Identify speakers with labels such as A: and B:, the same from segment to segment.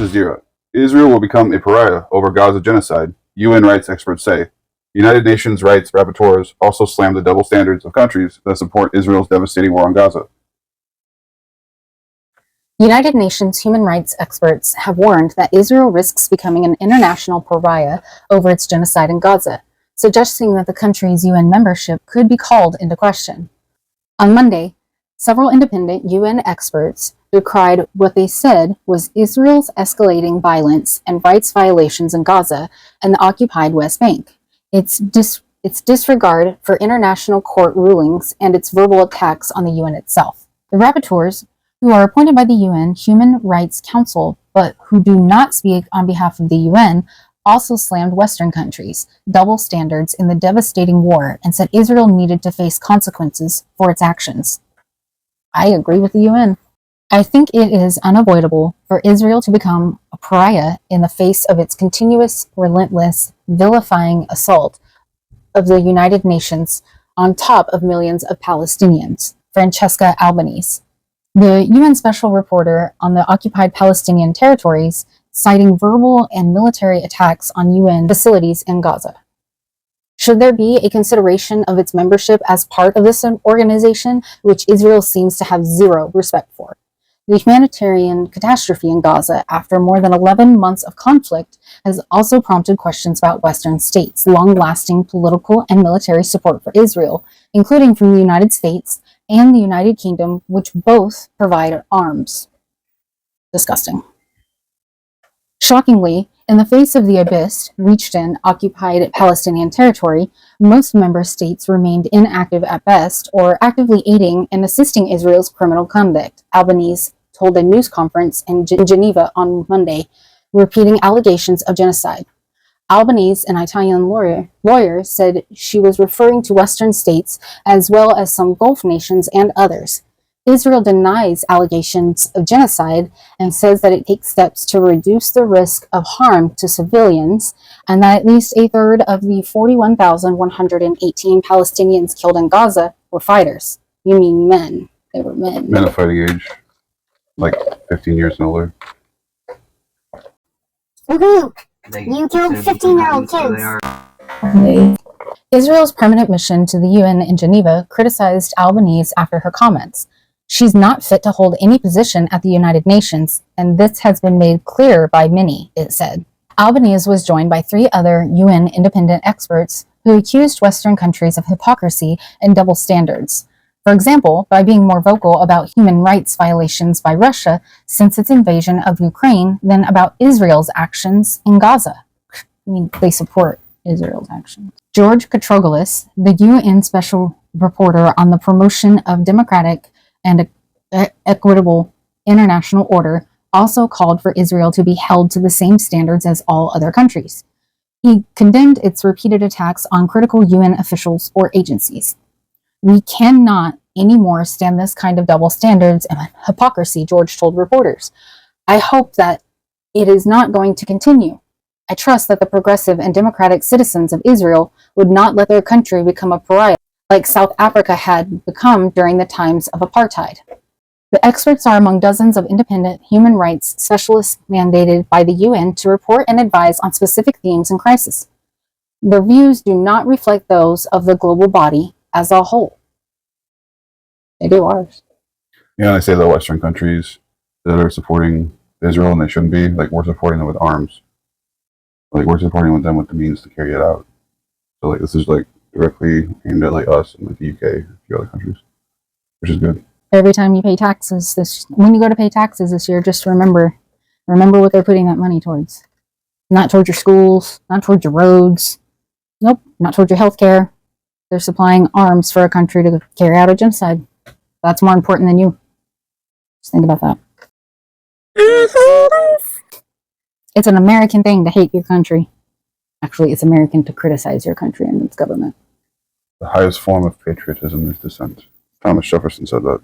A: Jazeera. Israel will become a pariah over Gaza genocide, UN rights experts say. United Nations rights rapporteurs also slammed the double standards of countries that support Israel's devastating war on Gaza.
B: United Nations human rights experts have warned that Israel risks becoming an international pariah over its genocide in Gaza, suggesting that the country's UN membership could be called into question. On Monday, several independent UN experts decried what they said was Israel's escalating violence and rights violations in Gaza and the occupied West Bank, its disregard for international court rulings, and its verbal attacks on the UN itself. The rapporteurs, who are appointed by the UN Human Rights Council but who do not speak on behalf of the UN, also slammed Western countries' double standards in the devastating war and said Israel needed to face consequences for its actions. I agree with the UN. I think it is unavoidable for Israel to become a pariah in the face of its continuous, relentless, vilifying assault of the United Nations on top of millions of Palestinians. Francesca Albanese, the UN Special Reporter on the occupied Palestinian territories, citing verbal and military attacks on UN facilities in Gaza. Should there be a consideration of its membership as part of this organization, which Israel seems to have zero respect for? The humanitarian catastrophe in Gaza, after more than 11 months of conflict, has also prompted questions about Western states' long-lasting political and military support for Israel, including from the United States and the United Kingdom, which both provide arms. Disgusting. Shockingly, in the face of the abyss reached in occupied Palestinian territory, most member states remained inactive at best or actively aiding and assisting Israel's criminal conduct, Albanese told a news conference in Geneva on Monday, repeating allegations of genocide. Albanese, an Italian lawyer, said she was referring to Western states as well as some Gulf nations and others. Israel denies allegations of genocide and says that it takes steps to reduce the risk of harm to civilians and that at least a third of the 41,118 Palestinians killed in Gaza were fighters. You mean men. They were men.
A: Men of fighting age, like 15 years and older.
C: Woohoo! You killed 15-year-old kids.
B: Israel's permanent mission to the UN in Geneva criticized Albanese after her comments. She's not fit to hold any position at the United Nations, and this has been made clear by many, it said. Albanese was joined by 3 other UN independent experts who accused Western countries of hypocrisy and double standards. For example, by being more vocal about human rights violations by Russia since its invasion of Ukraine than about Israel's actions in Gaza. I mean, they support Israel's actions. George Katrogalis, the UN Special Reporter on the promotion of democratic and equitable international order, also called for Israel to be held to the same standards as all other countries. He condemned its repeated attacks on critical UN officials or agencies. We cannot anymore stand this kind of double standards and hypocrisy, George told reporters. I hope that it is not going to continue. I trust that the progressive and democratic citizens of Israel would not let their country become a pariah like South Africa had become during the times of apartheid. The experts are among dozens of independent human rights specialists mandated by the UN to report and advise on specific themes in crisis. Their views do not reflect those of the global body as a whole. They do ours.
A: Yeah, I say the Western countries that are supporting Israel, and they shouldn't be, like, we're supporting them with arms. Like, we're supporting them with the means to carry it out. So, like, this is, like, directly aimed at, like, us and, like, the UK and a few other countries, which is good.
B: Every time you pay taxes, when you go to pay taxes this year, just remember what they're putting that money towards. Not towards your schools, not towards your roads, nope, not towards your health care. They're supplying arms for a country to carry out a genocide. That's more important than you. Just think about that. It's an American thing to hate your country. Actually, it's American to criticize your country and its government.
A: The highest form of patriotism is dissent. Thomas Jefferson said that.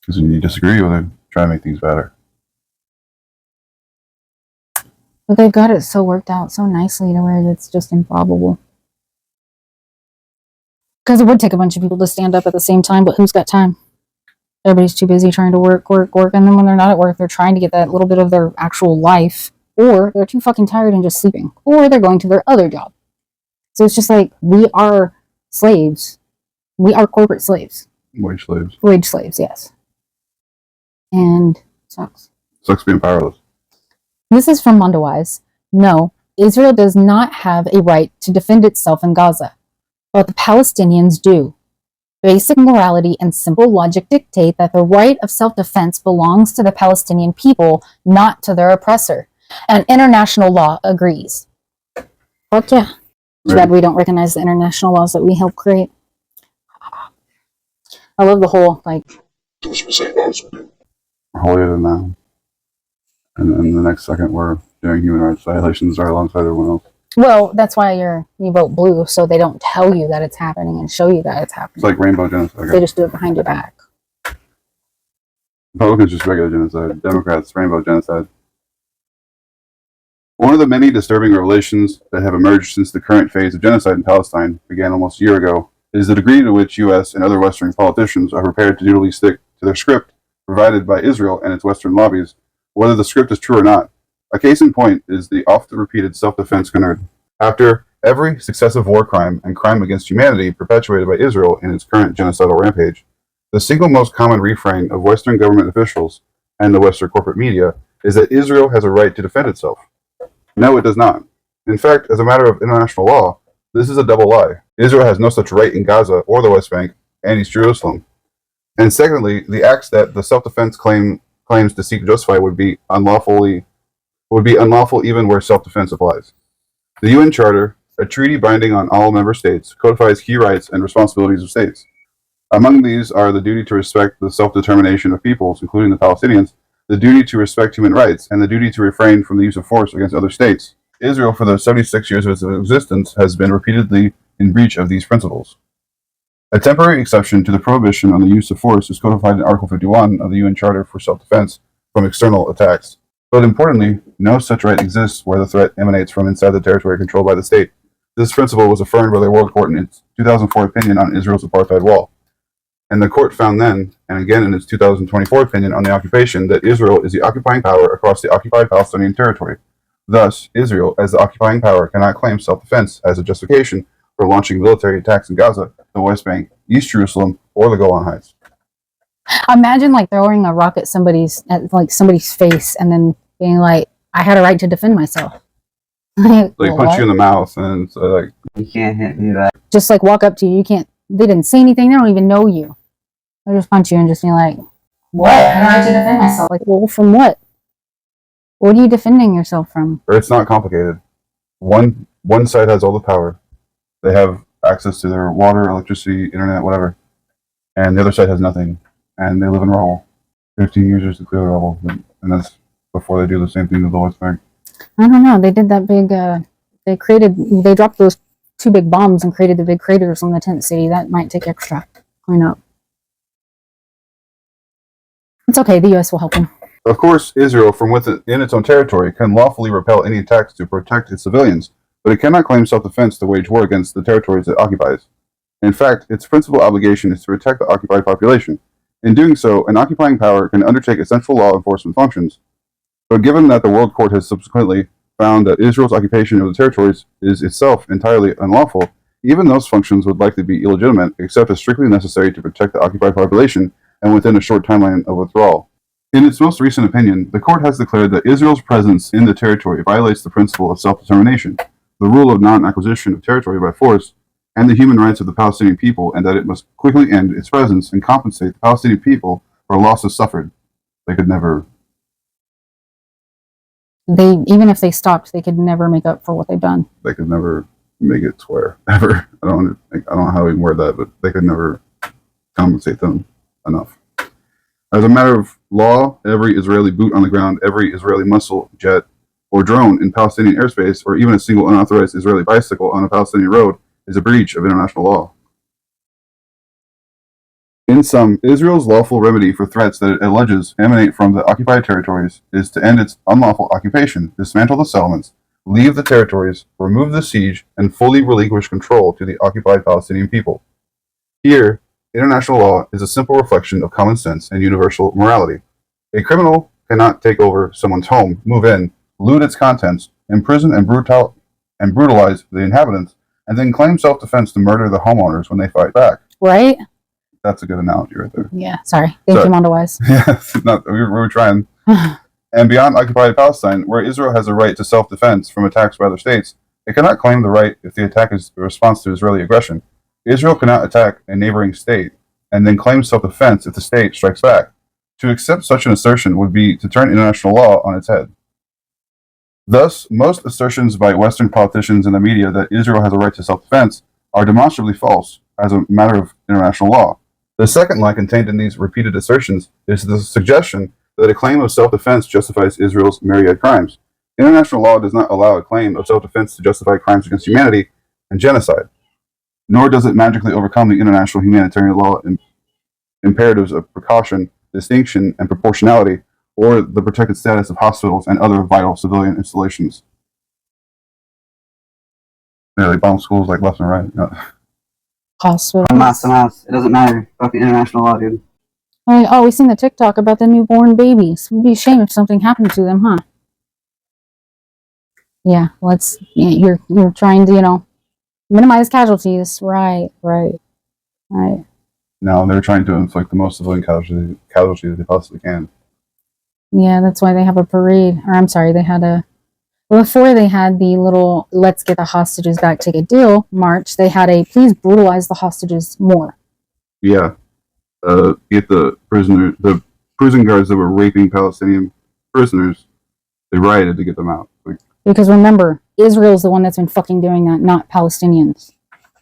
A: Because when you disagree with it, try to make things better.
B: But they've got it so worked out so nicely to where it's just improbable. Because it would take a bunch of people to stand up at the same time, but who's got time? Everybody's too busy trying to work, and then when they're not at work, they're trying to get that little bit of their actual life, or they're too fucking tired and just sleeping, or they're going to their other job. So it's just like, we are slaves. We are corporate slaves.
A: Wage slaves.
B: Wage slaves, yes. And sucks.
A: Sucks being powerless.
B: This is from Mondowise. No, Israel does not have a right to defend itself in Gaza, but the Palestinians do. Basic morality and simple logic dictate that the right of self-defense belongs to the Palestinian people, not to their oppressor. And international law agrees. Fuck yeah. Too bad we don't recognize the international laws that we help create. I love the whole, like...
A: We're holier than thou. And then the next second, we're doing human rights violations right alongside everyone else.
B: Well, that's why you vote blue, so they don't tell you that it's happening and show you that it's happening.
A: It's like rainbow genocide.
B: They just do it behind your back.
A: Republicans just regular genocide. Democrats, rainbow genocide. One of the many disturbing revelations that have emerged since the current phase of genocide in Palestine began almost a year ago is the degree to which U.S. and other Western politicians are prepared to dutifully stick to their script provided by Israel and its Western lobbies, whether the script is true or not. A case in point is the often-repeated self-defense canard. After every successive war crime and crime against humanity perpetuated by Israel in its current genocidal rampage, the single most common refrain of Western government officials and the Western corporate media is that Israel has a right to defend itself. No, it does not. In fact, as a matter of international law, this is a double lie. Israel has no such right in Gaza or the West Bank and East Jerusalem. And secondly, the acts that the self-defense claims to seek to justify would be unlawful even where self-defense applies. The UN Charter, a treaty binding on all member states, codifies key rights and responsibilities of states. Among these are the duty to respect the self-determination of peoples, including the Palestinians, the duty to respect human rights, and the duty to refrain from the use of force against other states. Israel, for the 76 years of its existence, has been repeatedly in breach of these principles. A temporary exception to the prohibition on the use of force is codified in Article 51 of the UN Charter for Self-Defense from external attacks. But importantly, no such right exists where the threat emanates from inside the territory controlled by the state. This principle was affirmed by the World Court in its 2004 opinion on Israel's apartheid wall. And the court found then, and again in its 2024 opinion on the occupation, that Israel is the occupying power across the occupied Palestinian territory. Thus, Israel, as the occupying power, cannot claim self-defense as a justification for launching military attacks in Gaza, the West Bank, East Jerusalem, or the Golan Heights.
B: Imagine like throwing a rock at somebody's face and then being like, I had a right to defend myself.
A: They punch you in the mouth and it's like,
C: You can't hit me back.
B: just like walk up to you. You can't, they didn't say anything. They don't even know you. They just punch you and just be like, what? I had a right to defend myself. Like, well, from what? What are you defending yourself from?
A: or it's not complicated. One side has all the power. They have access to their water, electricity, internet, whatever. And the other side has nothing. And they live in rubble. 15 years just to clear the rubble. And that's before they do the same thing to the West Bank.
B: I don't know. They did that big, they dropped those 2 big bombs and created the big craters on the tent city. That might take extra clean up. It's okay. The U.S. will help them.
A: Of course, Israel, from within its own territory, can lawfully repel any attacks to protect its civilians, but it cannot claim self-defense to wage war against the territories it occupies. In fact, its principal obligation is to protect the occupied population. In doing so, an occupying power can undertake essential law enforcement functions. But given that the World Court has subsequently found that Israel's occupation of the territories is itself entirely unlawful, even those functions would likely be illegitimate, except as strictly necessary to protect the occupied population and within a short timeline of withdrawal. In its most recent opinion, the court has declared that Israel's presence in the territory violates the principle of self-determination, the rule of non-acquisition of territory by force, and the human rights of the Palestinian people, and that it must quickly end its presence and compensate the Palestinian people for losses suffered. They could never...
B: Even if they stopped, they could never make up for what they've done.
A: They could never make it square, ever. I don't know how we can word that, but they could never compensate them enough. As a matter of law, every Israeli boot on the ground, every Israeli missile, jet, or drone in Palestinian airspace, or even a single unauthorized Israeli bicycle on a Palestinian road is a breach of international law. In sum, Israel's lawful remedy for threats that it alleges emanate from the occupied territories is to end its unlawful occupation, dismantle the settlements, leave the territories, remove the siege, and fully relinquish control to the occupied Palestinian people. Here, international law is a simple reflection of common sense and universal morality. A criminal cannot take over someone's home, move in, loot its contents, imprison and brutalize the inhabitants, and then claim self-defense to murder the homeowners when they fight back.
B: Right?
A: That's a good analogy right there.
B: Yeah, sorry. Thank you, Mondo Wise.
A: Yeah, we were trying. And beyond occupied Palestine, where Israel has a right to self-defense from attacks by other states, it cannot claim the right if the attack is a response to Israeli aggression. Israel cannot attack a neighboring state and then claim self-defense if the state strikes back. To accept such an assertion would be to turn international law on its head. Thus, most assertions by Western politicians and the media that Israel has a right to self-defense are demonstrably false as a matter of international law. The second lie contained in these repeated assertions is the suggestion that a claim of self-defense justifies Israel's myriad crimes. International law does not allow a claim of self-defense to justify crimes against humanity and genocide, nor does it magically overcome the international humanitarian law imperatives of precaution, distinction, and proportionality, or the protected status of hospitals and other vital civilian installations. Yeah, they bomb schools like left and right. Yeah.
B: Hospital.
C: Hamas. It doesn't matter. Fucking international law, dude.
B: Oh, we seen the TikTok about the newborn babies. It would be a shame if something happened to them, huh? Yeah, you're trying to, minimize casualties. Right.
A: Now they're trying to inflict the most civilian casualties they possibly can.
B: Yeah, that's why they have a parade. Or I'm sorry, before they had the little "Let's get the hostages back, take a deal" march, they had a "Please brutalize the hostages more."
A: Yeah, get the prison guards that were raping Palestinian prisoners. They rioted to get them out.
B: Because remember, Israel's the one that's been fucking doing that, not Palestinians.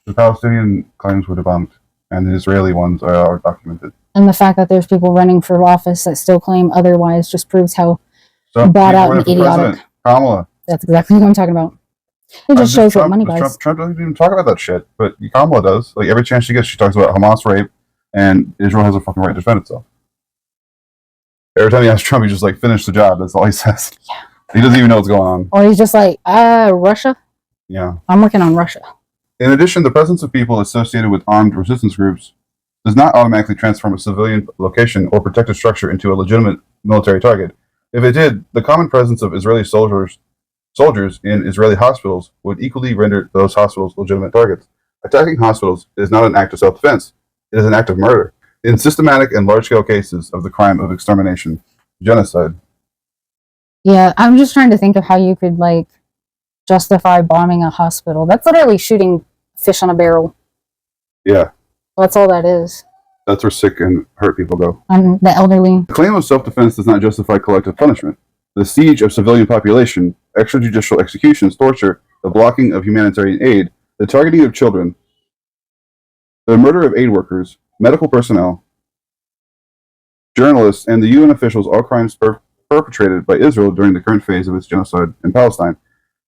A: The Palestinian claims were debunked, and the Israeli ones are documented.
B: And the fact that there's people running for office that still claim otherwise just proves how bought out and idiotic.
A: Kamala.
B: That's exactly what I'm talking about. It just shows what money buys.
A: Trump doesn't even talk about that shit, but Kamala does. Like, every chance she gets, she talks about Hamas rape, and Israel has a fucking right to defend itself. Every time he asks Trump, he's just like, finish the job. That's all he says.
B: Yeah.
A: He doesn't even know what's going on.
B: Or he's just like, Russia?
A: Yeah.
B: I'm working on Russia.
A: In addition, the presence of people associated with armed resistance groups does not automatically transform a civilian location or protected structure into a legitimate military target. If it did, the common presence of Israeli soldiers in Israeli hospitals would equally render those hospitals legitimate targets. Attacking hospitals is not an act of self-defense. It is an act of murder. In systematic and large-scale cases of the crime of extermination, genocide.
B: Yeah, I'm just trying to think of how you could, justify bombing a hospital. That's literally shooting fish on a barrel.
A: Yeah.
B: That's all that is.
A: That's where sick and hurt people go.
B: And the elderly.
A: The claim of self-defense does not justify collective punishment. The siege of civilian population, extrajudicial executions, torture, the blocking of humanitarian aid, the targeting of children, the murder of aid workers, medical personnel, journalists, and the UN officials, all crimes perpetrated by Israel during the current phase of its genocide in Palestine,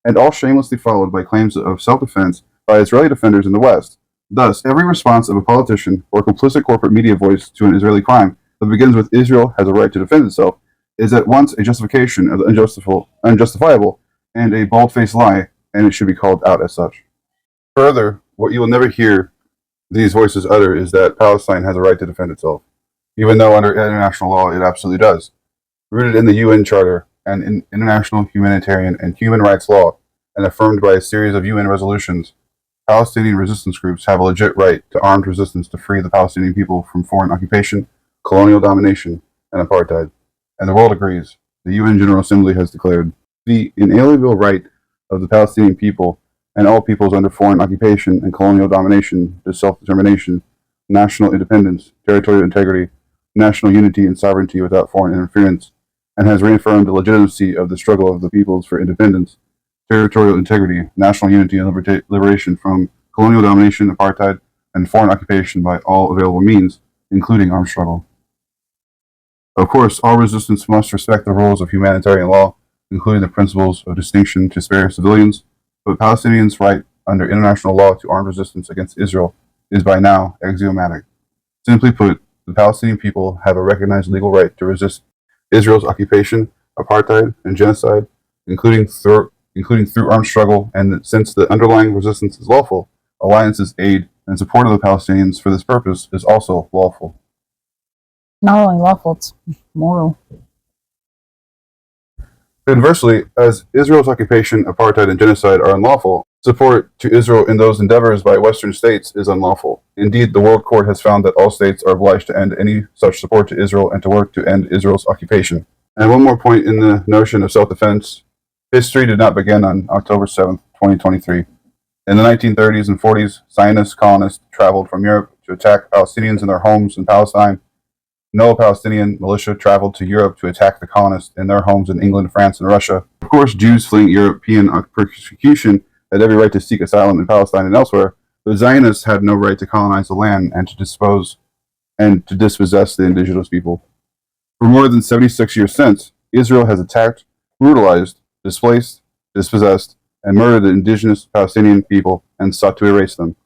A: and all shamelessly followed by claims of self-defense by Israeli defenders in the West. Thus, every response of a politician or complicit corporate media voice to an Israeli crime that begins with "Israel has a right to defend itself" is at once a justification of the unjustifiable and a bald-faced lie, and it should be called out as such. Further, what you will never hear these voices utter is that Palestine has a right to defend itself, even though under international law it absolutely does. Rooted in the UN Charter and in international humanitarian and human rights law, and affirmed by a series of UN resolutions, Palestinian resistance groups have a legit right to armed resistance to free the Palestinian people from foreign occupation, colonial domination, and apartheid. And the world agrees. The UN General Assembly has declared the inalienable right of the Palestinian people and all peoples under foreign occupation and colonial domination to self-determination, national independence, territorial integrity, national unity and sovereignty without foreign interference, and has reaffirmed the legitimacy of the struggle of the peoples for independence, territorial integrity, national unity, and liberation from colonial domination, apartheid, and foreign occupation by all available means, including armed struggle. Of course, all resistance must respect the rules of humanitarian law, including the principles of distinction to spare civilians, but Palestinians' right under international law to armed resistance against Israel is by now axiomatic. Simply put, the Palestinian people have a recognized legal right to resist Israel's occupation, apartheid, and genocide, including through armed struggle, and that since the underlying resistance is lawful, alliances, aid, and support of the Palestinians for this purpose is also lawful.
B: Not only lawful, it's moral.
A: Conversely, as Israel's occupation, apartheid, and genocide are unlawful, support to Israel in those endeavors by Western states is unlawful. Indeed, the World Court has found that all states are obliged to end any such support to Israel and to work to end Israel's occupation. And one more point in the notion of self-defense. History did not begin on October 7th, 2023. In the 1930s and 40s, Zionist colonists traveled from Europe to attack Palestinians in their homes in Palestine. No Palestinian militia traveled to Europe to attack the colonists in their homes in England, France, and Russia. Of course, Jews fleeing European persecution had every right to seek asylum in Palestine and elsewhere, but Zionists had no right to colonize the land and to dispossess the indigenous people. For more than 76 years since, Israel has attacked, brutalized, displaced, dispossessed, and murdered the indigenous Palestinian people and sought to erase them.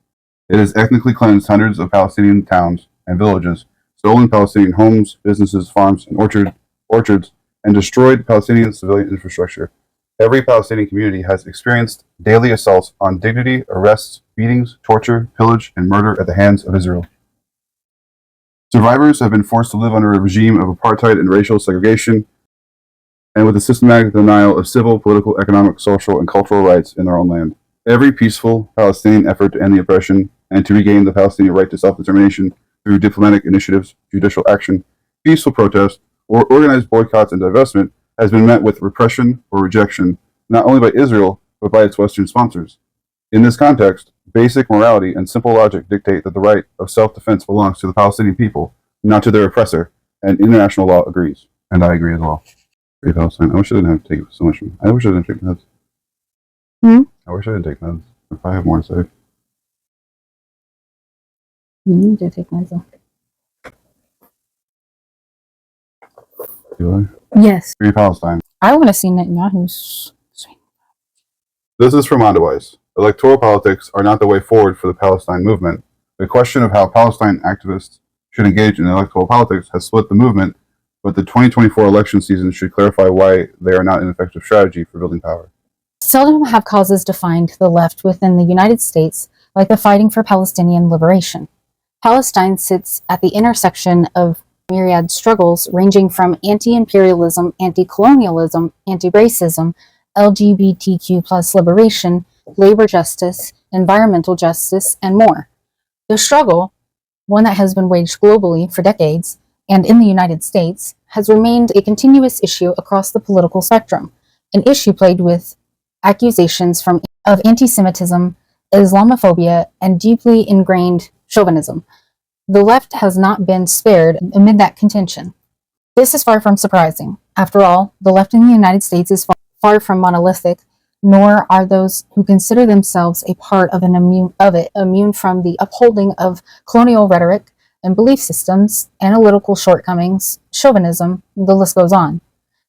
A: It has ethnically cleansed hundreds of Palestinian towns and villages, stolen Palestinian homes, businesses, farms, and orchards, and destroyed Palestinian civilian infrastructure. Every Palestinian community has experienced daily assaults on dignity, arrests, beatings, torture, pillage, and murder at the hands of Israel. Survivors have been forced to live under a regime of apartheid and racial segregation, and with a systematic denial of civil, political, economic, social, and cultural rights in their own land. Every peaceful Palestinian effort to end the oppression and to regain the Palestinian right to self-determination through diplomatic initiatives, judicial action, peaceful protest, or organized boycotts and divestment has been met with repression or rejection, not only by Israel, but by its Western sponsors. In this context, basic morality and simple logic dictate that the right of self-defense belongs to the Palestinian people, not to their oppressor, and international law agrees. And I agree as well. Free Palestine. I wish I didn't have to take so much. I wish I didn't take meds. I wish I didn't take meds. If I have more to say.
B: You need to take meds.
A: Do
B: Yes.
A: I? Free Palestine.
B: I want to see Netanyahu's.
A: This is from Mondawise. Electoral politics are not the way forward for the Palestine movement. The question of how Palestine activists should engage in electoral politics has split the movement, but the 2024 election season should clarify why they are not an effective strategy for building power.
B: Seldom have causes defined the left within the United States like the fighting for Palestinian liberation. Palestine sits at the intersection of myriad struggles ranging from anti-imperialism, anti-colonialism, anti-racism, LGBTQ plus liberation, labor justice, environmental justice, and more. The struggle, one that has been waged globally for decades, and in the United States, has remained a continuous issue across the political spectrum, an issue plagued with accusations of anti-Semitism, Islamophobia, and deeply ingrained chauvinism. The left has not been spared amid that contention. This is far from surprising. After all, the left in the United States is far from monolithic, nor are those who consider themselves a part of immune from the upholding of colonial rhetoric and belief systems, analytical shortcomings, chauvinism, the list goes on.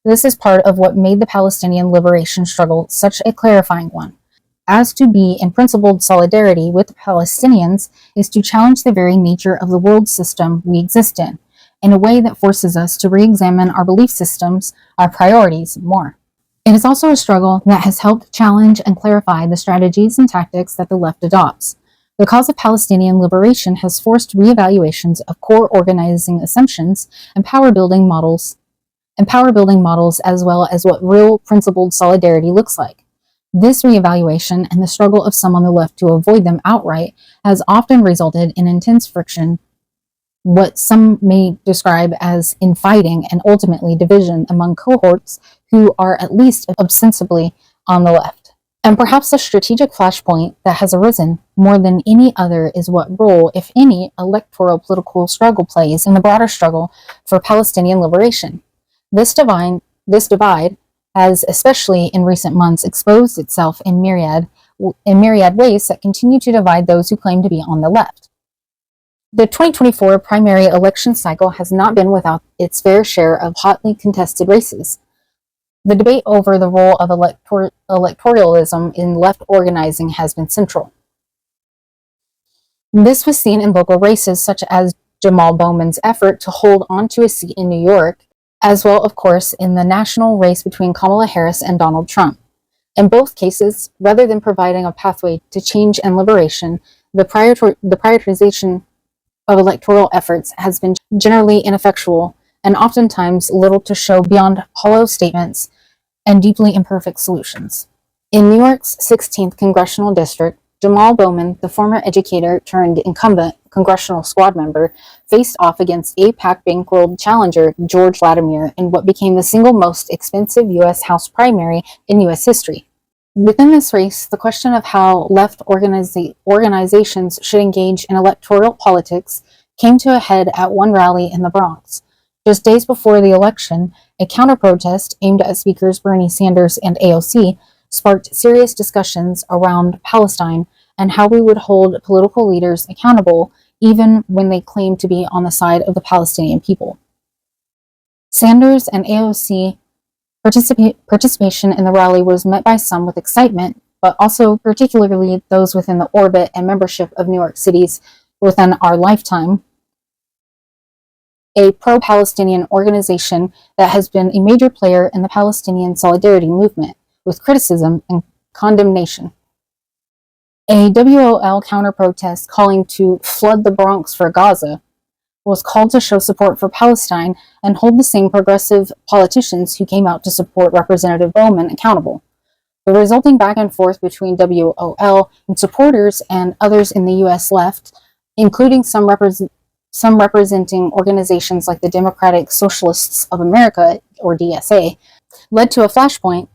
B: This is part of what made the Palestinian liberation struggle such a clarifying one. As to be in principled solidarity with the Palestinians is to challenge the very nature of the world system we exist in a way that forces us to re-examine our belief systems, our priorities, and more. It is also a struggle that has helped challenge and clarify the strategies and tactics that the left adopts. The cause of Palestinian liberation has forced reevaluations of core organizing assumptions and power building models as well as what real principled solidarity looks like. This reevaluation and the struggle of some on the left to avoid them outright has often resulted in intense friction, what some may describe as infighting and ultimately division among cohorts who are at least ostensibly on the left. And perhaps a strategic flashpoint that has arisen more than any other is what role, if any, electoral political struggle plays in the broader struggle for Palestinian liberation. This divide has, especially in recent months, exposed itself in myriad ways that continue to divide those who claim to be on the left. The 2024 primary election cycle has not been without its fair share of hotly contested races. The debate over the role of electoralism in left organizing has been central. This was seen in local races such as Jamal Bowman's effort to hold on to a seat in New York, as well, of course, in the national race between Kamala Harris and Donald Trump. In both cases, rather than providing a pathway to change and liberation, the prioritization of electoral efforts has been generally ineffectual and oftentimes little to show beyond hollow statements and deeply imperfect solutions. In New York's 16th Congressional District, Jamal Bowman, the former educator turned incumbent congressional squad member, faced off against AIPAC bankrolled challenger George Latimer in what became the single most expensive U.S. House primary in U.S. history. Within this race, the question of how left organizations should engage in electoral politics came to a head at one rally in the Bronx. Just days before the election, a counter-protest aimed at Speakers Bernie Sanders and AOC sparked serious discussions around Palestine and how we would hold political leaders accountable even when they claimed to be on the side of the Palestinian people. Sanders and AOC participation in the rally was met by some with excitement, but also particularly those within the orbit and membership of New York City's Within Our Lifetime, a pro-Palestinian organization that has been a major player in the Palestinian solidarity movement, with criticism and condemnation. A WOL counter-protest calling to flood the Bronx for Gaza was called to show support for Palestine and hold the same progressive politicians who came out to support Representative Bowman accountable. The resulting back and forth between WOL and supporters and others in the U.S. left, including some representing organizations like the Democratic Socialists of America, or DSA, led to a flashpoint,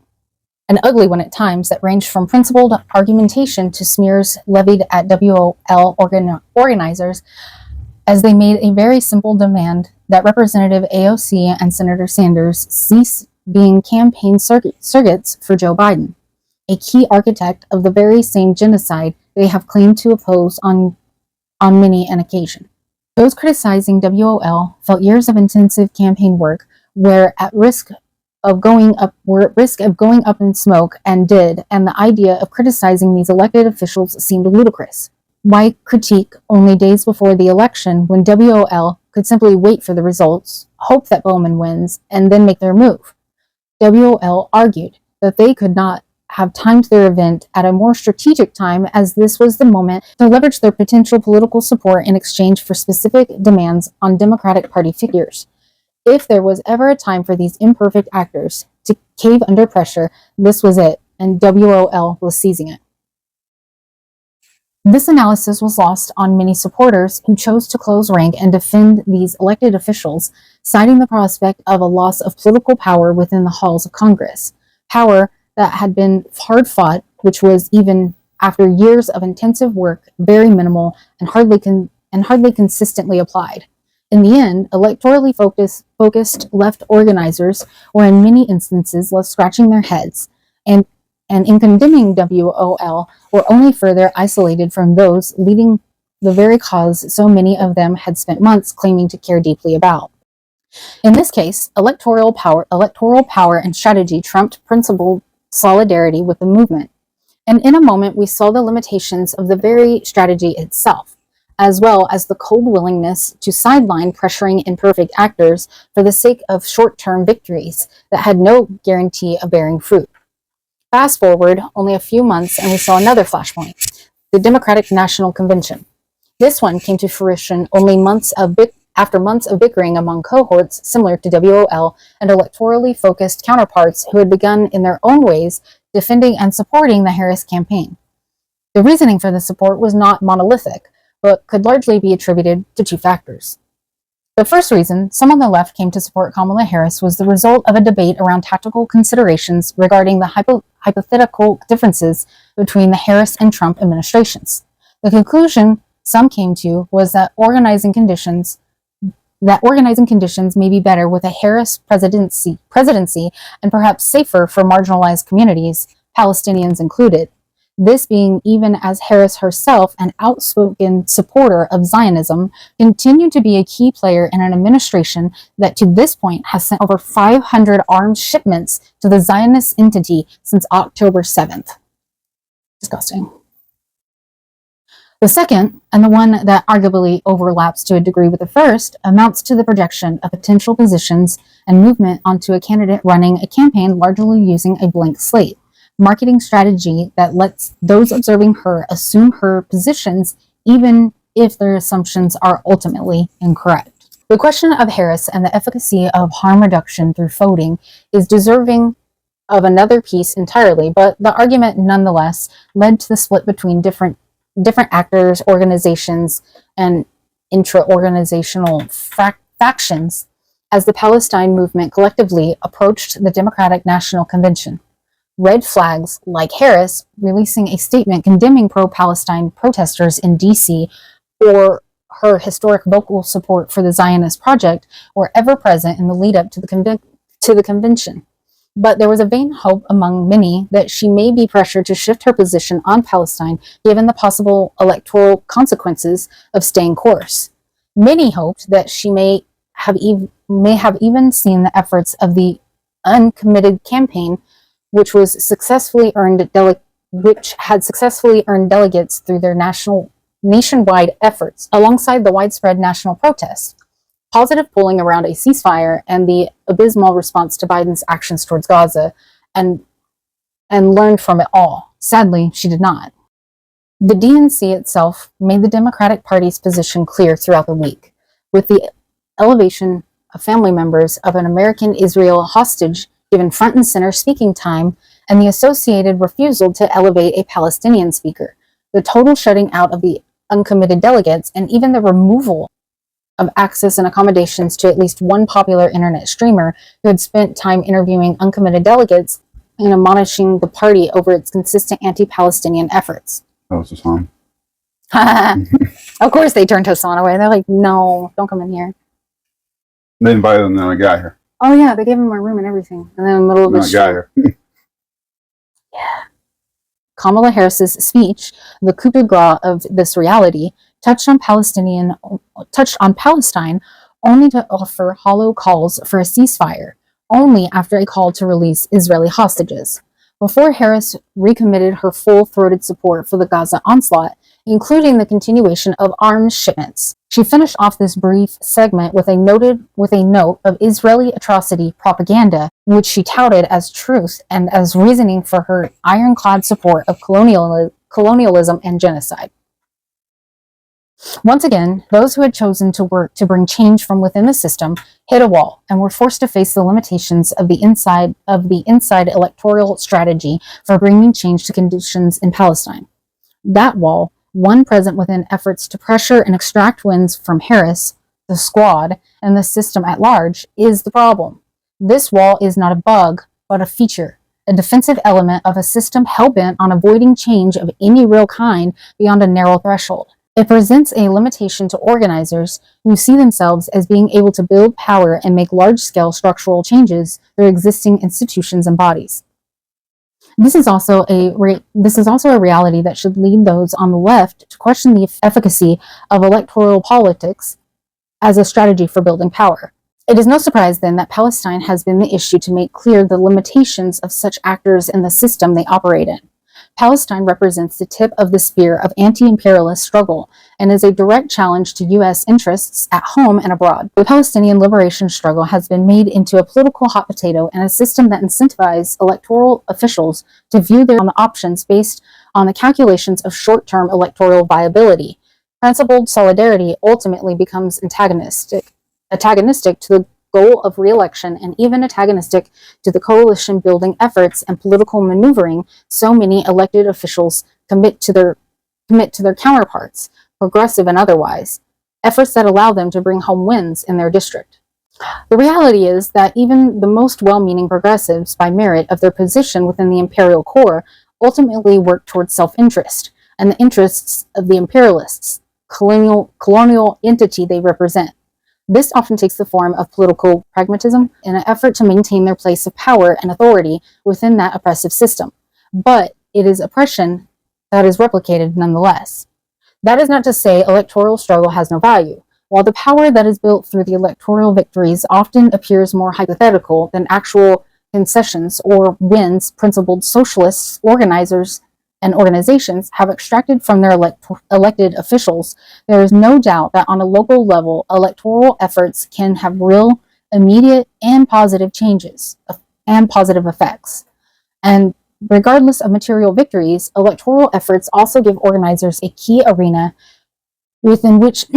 B: an ugly one at times, that ranged from principled argumentation to smears levied at WOL organizers as they made a very simple demand that Representative AOC and Senator Sanders cease being campaign surrogates for Joe Biden, a key architect of the very same genocide they have claimed to oppose on many an occasion. Those criticizing WOL felt years of intensive campaign work were at risk of going up in smoke and the idea of criticizing these elected officials seemed ludicrous. Why critique only days before the election when WOL could simply wait for the results, hope that Bowman wins, and then make their move? WOL argued that they could not have timed their event at a more strategic time, as this was the moment to leverage their potential political support in exchange for specific demands on Democratic Party figures. If there was ever a time for these imperfect actors to cave under pressure, this was it, and WOL was seizing it. This analysis was lost on many supporters who chose to close rank and defend these elected officials, citing the prospect of a loss of political power within the halls of Congress, power that had been hard fought, which was, even after years of intensive work, very minimal and hardly consistently applied. In the end, electorally focused left organizers were in many instances left scratching their heads, and in condemning WOL were only further isolated from those leading the very cause so many of them had spent months claiming to care deeply about. In this case, electoral power and strategy trumped principled solidarity with the movement, and in a moment we saw the limitations of the very strategy itself, as well as the cold willingness to sideline pressuring imperfect actors for the sake of short-term victories that had no guarantee of bearing fruit. Fast forward only a few months and we saw another flashpoint, the Democratic National Convention. This one came to fruition only after months of bickering among cohorts similar to WOL and electorally focused counterparts who had begun in their own ways defending and supporting the Harris campaign. The reasoning for this support was not monolithic, but could largely be attributed to two factors. The first reason some on the left came to support Kamala Harris was the result of a debate around tactical considerations regarding the hypothetical differences between the Harris and Trump administrations. The conclusion some came to was that organizing conditions may be better with a Harris presidency and perhaps safer for marginalized communities, Palestinians included. This being even as Harris herself, an outspoken supporter of Zionism, continued to be a key player in an administration that to this point has sent over 500 arms shipments to the Zionist entity since October 7th. Disgusting. The second, and the one that arguably overlaps to a degree with the first, amounts to the projection of potential positions and movement onto a candidate running a campaign largely using a blank slate, marketing strategy that lets those observing her assume her positions even if their assumptions are ultimately incorrect. The question of Harris and the efficacy of harm reduction through voting is deserving of another piece entirely, but the argument nonetheless led to the split between different actors, organizations, and intra-organizational factions as the Palestine movement collectively approached the Democratic National Convention. Red flags, like Harris releasing a statement condemning pro-Palestine protesters in D.C. or her historic vocal support for the Zionist project, were ever present in the lead-up to the convention. But there was a vain hope among many that she may be pressured to shift her position on Palestine given the possible electoral consequences of staying course. Many hoped that she may have even seen the efforts of the uncommitted campaign, which had successfully earned delegates through their nationwide efforts, alongside the widespread national protests, positive polling around a ceasefire, and the abysmal response to Biden's actions towards Gaza, and learned from it all. Sadly, she did not. The DNC itself made the Democratic Party's position clear throughout the week, with the elevation of family members of an American Israel hostage given front and center speaking time, and the associated refusal to elevate a Palestinian speaker, the total shutting out of the uncommitted delegates, and even the removal of access and accommodations to at least one popular internet streamer who had spent time interviewing uncommitted delegates and admonishing the party over its consistent anti-Palestinian efforts.
A: That was Hassan.
B: Of course they turned Hassan away. They're like, no, don't come in here.
A: They invited him, then I got here.
B: Oh yeah, they gave him a room and everything. And then in the middle of the
A: I got here.
B: Yeah. Kamala Harris's speech, the coup de grace of this reality, touched on Palestine only to offer hollow calls for a ceasefire, only after a call to release Israeli hostages. Before Harris recommitted her full-throated support for the Gaza onslaught, including the continuation of arms shipments. She finished off this brief segment with a note of Israeli atrocity propaganda, which she touted as truth and as reasoning for her ironclad support of colonialism and genocide. Once again, those who had chosen to work to bring change from within the system hit a wall and were forced to face the limitations of the inside electoral strategy for bringing change to conditions in Palestine. That wall, one present within efforts to pressure and extract wins from Harris, the squad, and the system at large, is the problem. This wall is not a bug, but a feature, a defensive element of a system hell-bent on avoiding change of any real kind beyond a narrow threshold. It presents a limitation to organizers who see themselves as being able to build power and make large-scale structural changes through existing institutions and bodies. This is also a reality that should lead those on the left to question the efficacy of electoral politics as a strategy for building power. It is no surprise, then, that Palestine has been the issue to make clear the limitations of such actors in the system they operate in. Palestine represents the tip of the spear of anti-imperialist struggle and is a direct challenge to U.S. interests at home and abroad. The Palestinian liberation struggle has been made into a political hot potato and a system that incentivizes electoral officials to view their options based on the calculations of short-term electoral viability. Principled solidarity ultimately becomes antagonistic to the goal of re-election and even antagonistic to the coalition-building efforts and political maneuvering so many elected officials commit to their counterparts, progressive and otherwise, efforts that allow them to bring home wins in their district. The reality is that even the most well-meaning progressives, by merit of their position within the imperial core, ultimately work towards self-interest and the interests of the imperialists, colonial entity they represent. This often takes the form of political pragmatism in an effort to maintain their place of power and authority within that oppressive system. But it is oppression that is replicated nonetheless. That is not to say electoral struggle has no value. While the power that is built through the electoral victories often appears more hypothetical than actual concessions or wins principled socialists, organizers, and organizations have extracted from their elected officials, there is no doubt that on a local level, electoral efforts can have real, immediate, and positive changes and positive effects. And Regardless of material victories, electoral efforts also give organizers a key arena within which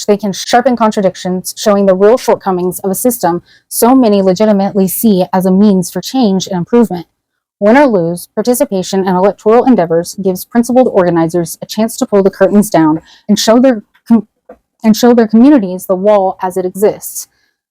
B: they can sharpen contradictions, showing the real shortcomings of a system so many legitimately see as a means for change and improvement. Win or lose, participation in electoral endeavors gives principled organizers a chance to pull the curtains down and show their communities the wall as it exists,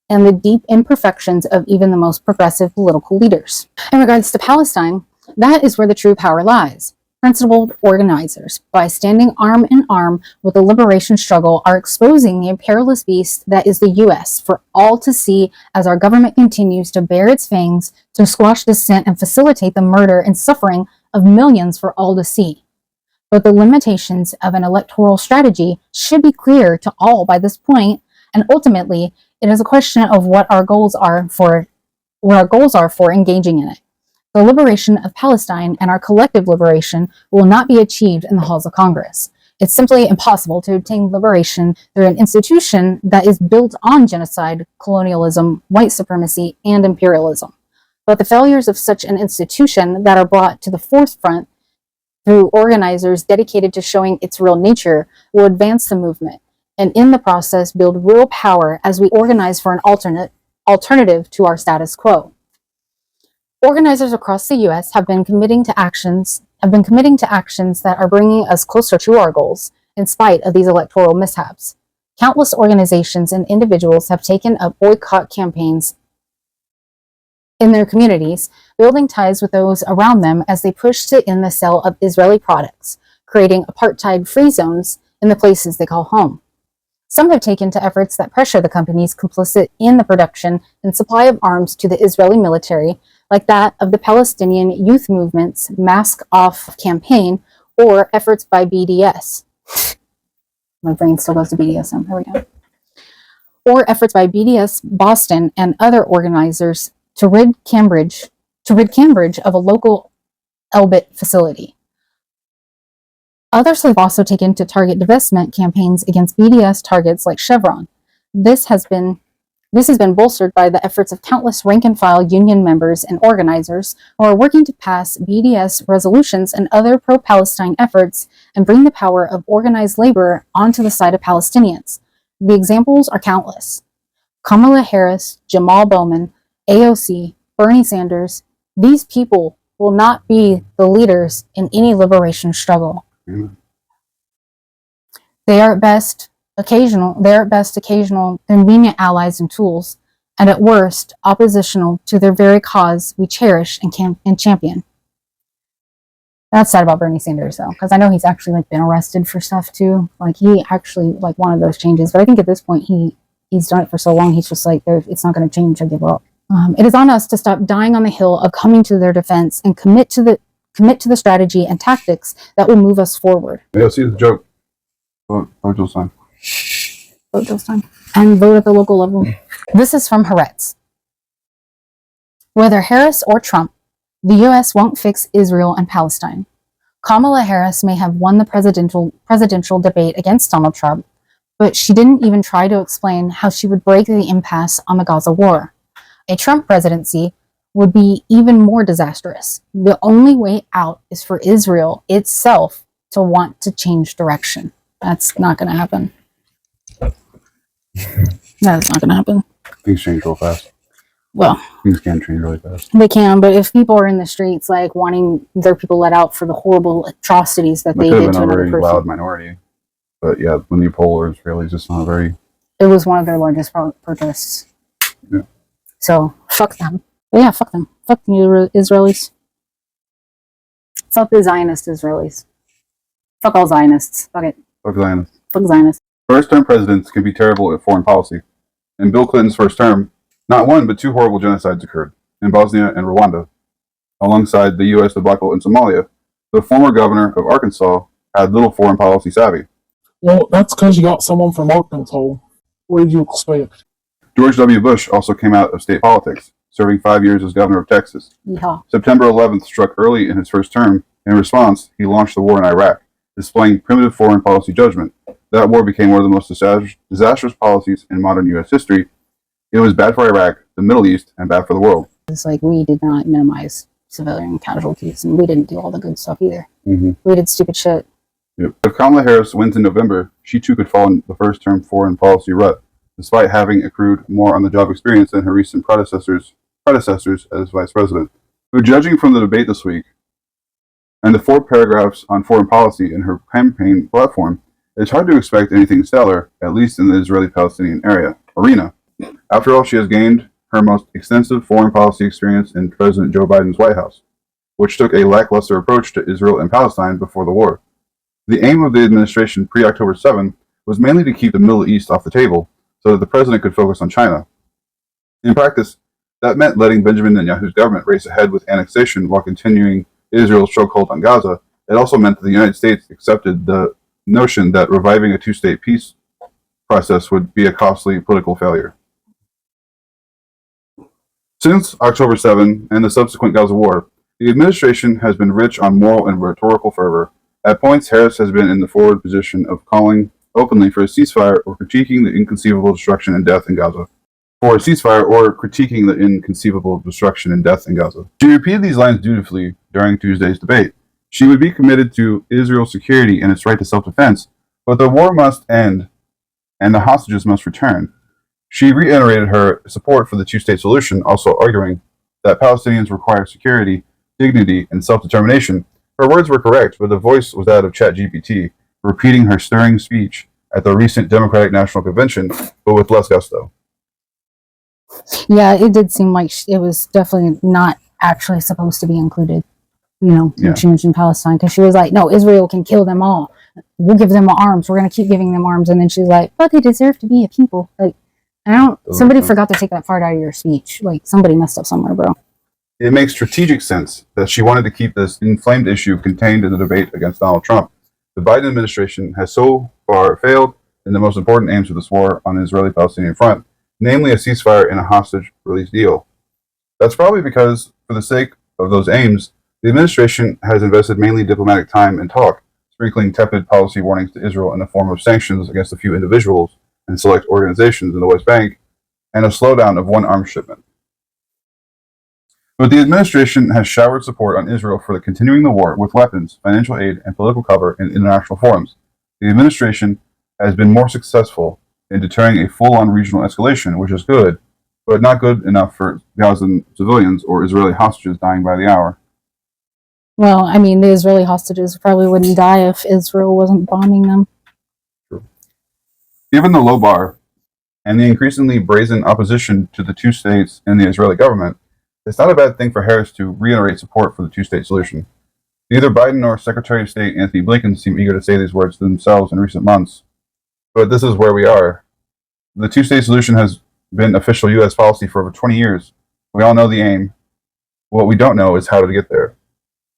B: and the deep imperfections of even the most progressive political leaders. In regards to Palestine, that is where the true power lies. Principled organizers, by standing arm in arm with the liberation struggle, are exposing the imperialist beast that is the U.S. for all to see as our government continues to bare its fangs to squash dissent and facilitate the murder and suffering of millions for all to see. But the limitations of an electoral strategy should be clear to all by this point, and ultimately, it is a question of what our goals are for engaging in it. The liberation of Palestine and our collective liberation will not be achieved in the halls of Congress. It's simply impossible to obtain liberation through an institution that is built on genocide, colonialism, white supremacy, and imperialism. But the failures of such an institution that are brought to the forefront through organizers dedicated to showing its real nature will advance the movement, and in the process build real power as we organize for an alternative to our status quo. Organizers across the U.S. have been committing to actions that are bringing us closer to our goals, in spite of these electoral mishaps. Countless organizations and individuals have taken up boycott campaigns in their communities, building ties with those around them as they push to end the sale of Israeli products, creating apartheid-free zones in the places they call home. Some have taken to efforts that pressure the companies complicit in the production and supply of arms to the Israeli military, like that of the Palestinian Youth Movement's Mask Off campaign, or efforts by BDS. My brain still goes to BDSM. There we go. Or efforts by BDS Boston and other organizers to rid Cambridge of a local Elbit facility. Others have also taken to target divestment campaigns against BDS targets like Chevron. This has been bolstered by the efforts of countless rank-and-file union members and organizers who are working to pass BDS resolutions and other pro-Palestine efforts and bring the power of organized labor onto the side of Palestinians. The examples are countless. Kamala Harris, Jamal Bowman, AOC, Bernie Sanders, these people will not be the leaders in any liberation struggle. They are at best occasional, convenient allies and tools, and at worst, oppositional to their very cause we cherish and champion. That's sad about Bernie Sanders, though, because I know he's actually been arrested for stuff too. He actually wanted those changes, but I think at this point he's done it for so long. He's just it's not going to change. I give up. It is on us to stop dying on the hill of coming to their defense and commit to the strategy and tactics that will move us forward.
A: Yeah, see the joke. Vote Joel's time.
B: Vote Joel's time. And vote at the local level. This is from Haaretz. Whether Harris or Trump, the U.S. won't fix Israel and Palestine. Kamala Harris may have won the presidential debate against Donald Trump, but she didn't even try to explain how she would break the impasse on the Gaza war. A Trump presidency would be even more disastrous. The only way out is for Israel itself to want to change direction. That's not going to happen. That's not going to happen.
A: Things change real fast.
B: Well,
A: things can change really fast.
B: They can, but if people are in the streets wanting their people let out for the horrible atrocities that they did to another person. It could have been a very loud minority.
A: But yeah, when you poll Israelis, it's not very...
B: It was one of their largest protests.
A: Yeah.
B: So, fuck them. But yeah, fuck them. Fuck the Israelis. Fuck the Zionist Israelis. Fuck all Zionists. Fuck it.
A: Fuck Zionists.
B: Fuck Zionists.
A: First-term presidents can be terrible at foreign policy. In Bill Clinton's first term, not one but two horrible genocides occurred, in Bosnia and Rwanda. Alongside the U.S. debacle in Somalia, the former governor of Arkansas had little foreign policy savvy.
D: Well, that's because you got someone from Arkansas. What did you expect?
A: George W. Bush also came out of state politics, serving 5 years as governor of Texas.
B: Yeah.
A: September 11th struck early in his first term. In response, he launched the war in Iraq, displaying primitive foreign policy judgment. That war became one of the most disastrous policies in modern U.S. history. It was bad for Iraq, the Middle East, and bad for the world.
B: It's we did not minimize civilian casualties, and we didn't do all the good stuff either.
A: Mm-hmm.
B: We did stupid shit.
A: Yep. If Kamala Harris wins in November, she too could fall in the first-term foreign policy rut, despite having accrued more on-the-job experience than her recent predecessors as vice president. But judging from the debate this week and the 4 paragraphs on foreign policy in her campaign platform, it's hard to expect anything stellar, at least in the Israeli-Palestinian arena. After all, she has gained her most extensive foreign policy experience in President Joe Biden's White House, which took a lackluster approach to Israel and Palestine before the war. The aim of the administration pre-October 7 was mainly to keep the Middle East off the table so that the president could focus on China. In practice, that meant letting Benjamin Netanyahu's government race ahead with annexation while continuing Israel's chokehold on Gaza. It also meant that the United States accepted the notion that reviving a two-state peace process would be a costly political failure. Since October 7 and the subsequent Gaza war, the administration has been rich on moral and rhetorical fervor. At points, Harris has been in the forward position of calling openly for a ceasefire or critiquing the inconceivable destruction and death in Gaza. She repeated these lines dutifully during Tuesday's debate. She would be committed to Israel's security and its right to self-defense, but the war must end and the hostages must return. She reiterated her support for the two-state solution, also arguing that Palestinians require security, dignity, and self-determination. Her words were correct, but the voice was that of ChatGPT, repeating her stirring speech at the recent Democratic National Convention, but with less gusto.
B: Yeah, it did seem like it was definitely not actually supposed to be included, in changing Palestine, because she was like, no, Israel can kill them all. We'll give them arms. We're going to keep giving them arms. And then she's like, but they deserve to be a people. Like, somebody forgot to take that part out of your speech. Like, somebody messed up somewhere, bro.
A: It makes strategic sense that she wanted to keep this inflamed issue contained in the debate against Donald Trump. The Biden administration has so far failed in the most important aims of this war on the Israeli-Palestinian front, namely a ceasefire and a hostage release deal. That's probably because, for the sake of those aims, the administration has invested mainly diplomatic time and talk, sprinkling tepid policy warnings to Israel in the form of sanctions against a few individuals and select organizations in the West Bank, and a slowdown of one arms shipment. But the administration has showered support on Israel for continuing the war with weapons, financial aid, and political cover in international forums. The administration has been more successful in deterring a full-on regional escalation, which is good, but not good enough for Gazan civilians or Israeli hostages dying by the hour.
B: Well, I mean, the Israeli hostages probably wouldn't die if Israel wasn't bombing them.
A: True. Given the low bar and the increasingly brazen opposition to the two states and the Israeli government, it's not a bad thing for Harris to reiterate support for the two-state solution. Neither Biden nor Secretary of State Anthony Blinken seem eager to say these words to themselves in recent months. But this is where we are. The two-state solution has been official U.S. policy for over 20 years. We all know the aim. What we don't know is how to get there.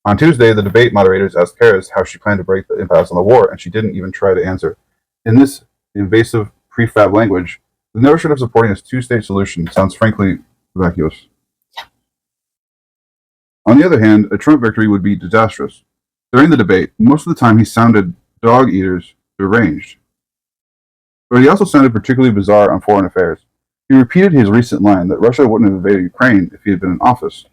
A: On Tuesday, the debate moderators asked Harris how she planned to break the impasse on the war, and she didn't even try to answer. In this invasive prefab language, the notion of supporting a two-state solution sounds frankly vacuous. On the other hand, a Trump victory would be disastrous. During the debate, most of the time he sounded dog-eaters deranged. But he also sounded particularly bizarre on foreign affairs. He repeated his recent line that Russia wouldn't have invaded Ukraine if he had been in office.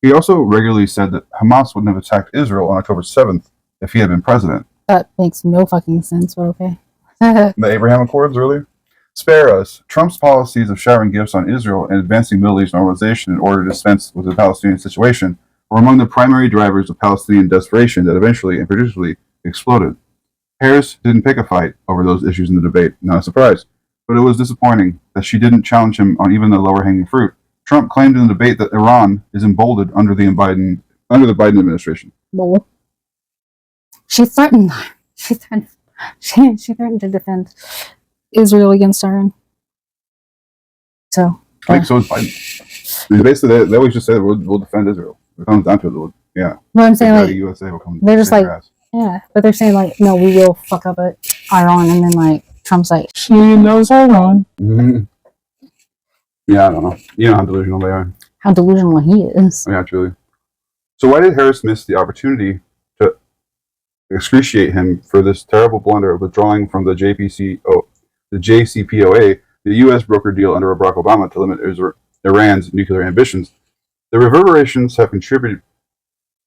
A: He also regularly said that Hamas wouldn't have attacked Israel on October 7th if he had been president.
B: That makes no fucking sense, but okay.
A: The Abraham Accords earlier? Spare us. Trump's policies of showering gifts on Israel and advancing Middle East normalization in order to dispense with the Palestinian situation were among the primary drivers of Palestinian desperation that eventually and predictably exploded. Harris didn't pick a fight over those issues in the debate, not a surprise, but it was disappointing that she didn't challenge him on even the lower-hanging fruit. Trump claimed in the debate that Iran is emboldened under the Biden administration.
B: Well, she threatened. She threatened to defend Israel against Iran. So,
A: So is Biden. I mean, basically, they always just say we'll defend Israel. If it comes down to it, yeah.
B: Well, I'm saying, like,
A: the USA will come
B: they're just like,
A: ass.
B: yeah, but they're saying, like, no, we will fuck up at Iran, and then, like, Trump's like,
D: She knows Iran.
A: Mm-hmm. Yeah, I don't know. You know how delusional they are.
B: how delusional he is.
A: Yeah, truly. So why did Harris miss the opportunity to excruciate him for this terrible blunder of withdrawing from the JCPOA, the U.S. brokered deal under Barack Obama to limit Iran's nuclear ambitions? The reverberations have contributed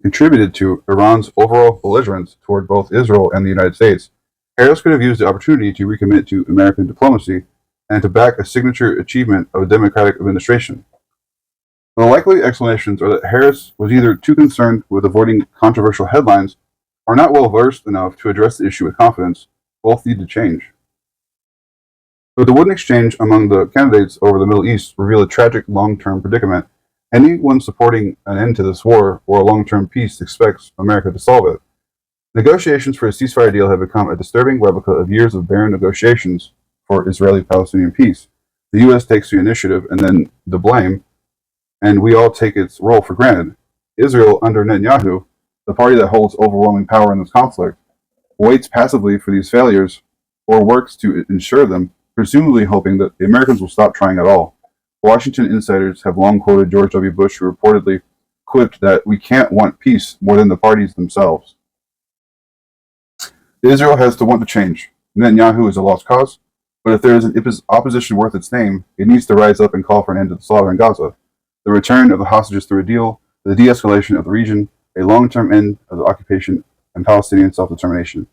A: contributed to Iran's overall belligerence toward both Israel and the United States, Harris could have used the opportunity to recommit to American diplomacy and to back a signature achievement of a Democratic administration. The likely explanations are that Harris was either too concerned with avoiding controversial headlines or not well versed enough to address the issue with confidence. Both need to change. But the wooden exchange among the candidates over the Middle East revealed a tragic long-term predicament. Anyone supporting an end to this war or a long-term peace expects America to solve it. Negotiations for a ceasefire deal have become a disturbing replica of years of barren negotiations for Israeli-Palestinian peace. The U.S. takes the initiative and then the blame, and we all take its role for granted. Israel, under Netanyahu, the party that holds overwhelming power in this conflict, waits passively for these failures or works to ensure them, presumably hoping that the Americans will stop trying at all. Washington insiders have long quoted George W. Bush, who reportedly quipped that we can't want peace more than the parties themselves. Israel has to want to change. Netanyahu is a lost cause, but if there is an opposition worth its name, it needs to rise up and call for an end to the slaughter in Gaza, the return of the hostages through a deal, the de-escalation of the region, a long-term end of the occupation, and Palestinian self-determination.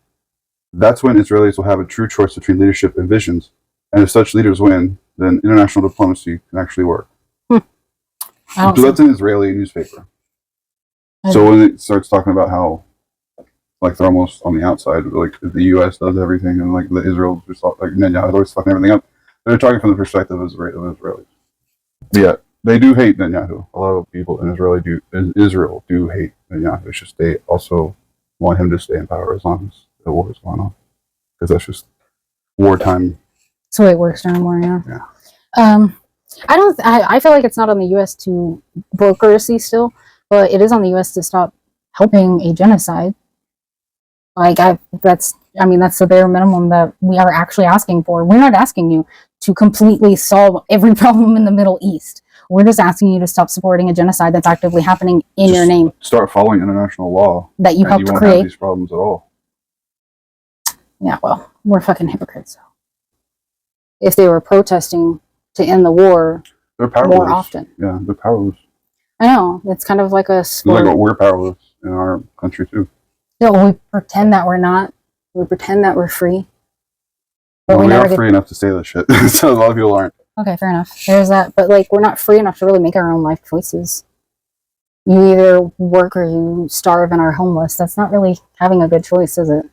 A: That's when Israelis will have a true choice between leadership and visions, and if such leaders win, then international diplomacy can actually work. So that's an Israeli newspaper. So when it starts talking about how like they're almost on the outside, like the U.S. does everything, and like the Israel just like Netanyahu is always fucking everything up. They're talking from the perspective of Israelis. Yeah, they do hate Netanyahu. A lot of people in Israel do hate Netanyahu. It's just they also want him to stay in power as long as the war is going on, because that's just wartime.
B: That's the way it works anymore.
A: Yeah.
B: I feel like it's not on the U.S. to broker a cease still, but it is on the U.S. to stop helping a genocide. Like that's the bare minimum that we are actually asking for. We're not asking you to completely solve every problem in the Middle East. We're just asking you to stop supporting a genocide that's actively happening in
A: Just
B: your name.
A: Start following international law
B: That you helped
A: you won't
B: create.
A: have these problems at all.
B: Yeah, well, we're fucking hypocrites. So. If they were protesting to end the war
A: They're powerless.
B: more often.
A: Yeah, they're powerless.
B: I know. It's kind of like a sport.
A: Like we're powerless in our country too.
B: No, we pretend that we're not. We pretend that we're free. But
A: Well, we
B: never
A: are free enough to say this shit. So a lot of people aren't.
B: Okay, fair enough. There's that. But like, we're not free enough to really make our own life choices. You either work or you starve and are homeless. That's not really having a good choice, is it?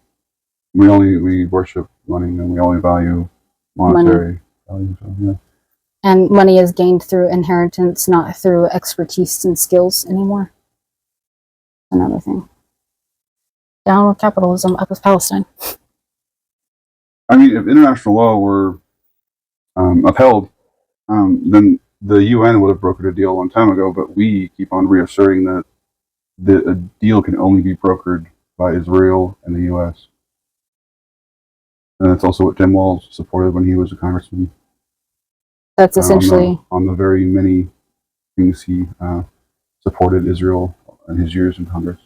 A: We worship money and we only value monetary value. So, yeah.
B: And money is gained through inheritance, not through expertise and skills anymore. Another thing. Down with capitalism, up with Palestine.
A: I mean, if international law were upheld, then the UN would have brokered a deal a long time ago, but we keep on reasserting that a deal can only be brokered by Israel and the U.S. And that's also what Tim Walz supported when he was a congressman.
B: That's essentially...
A: on the very many things he supported Israel in his years in Congress.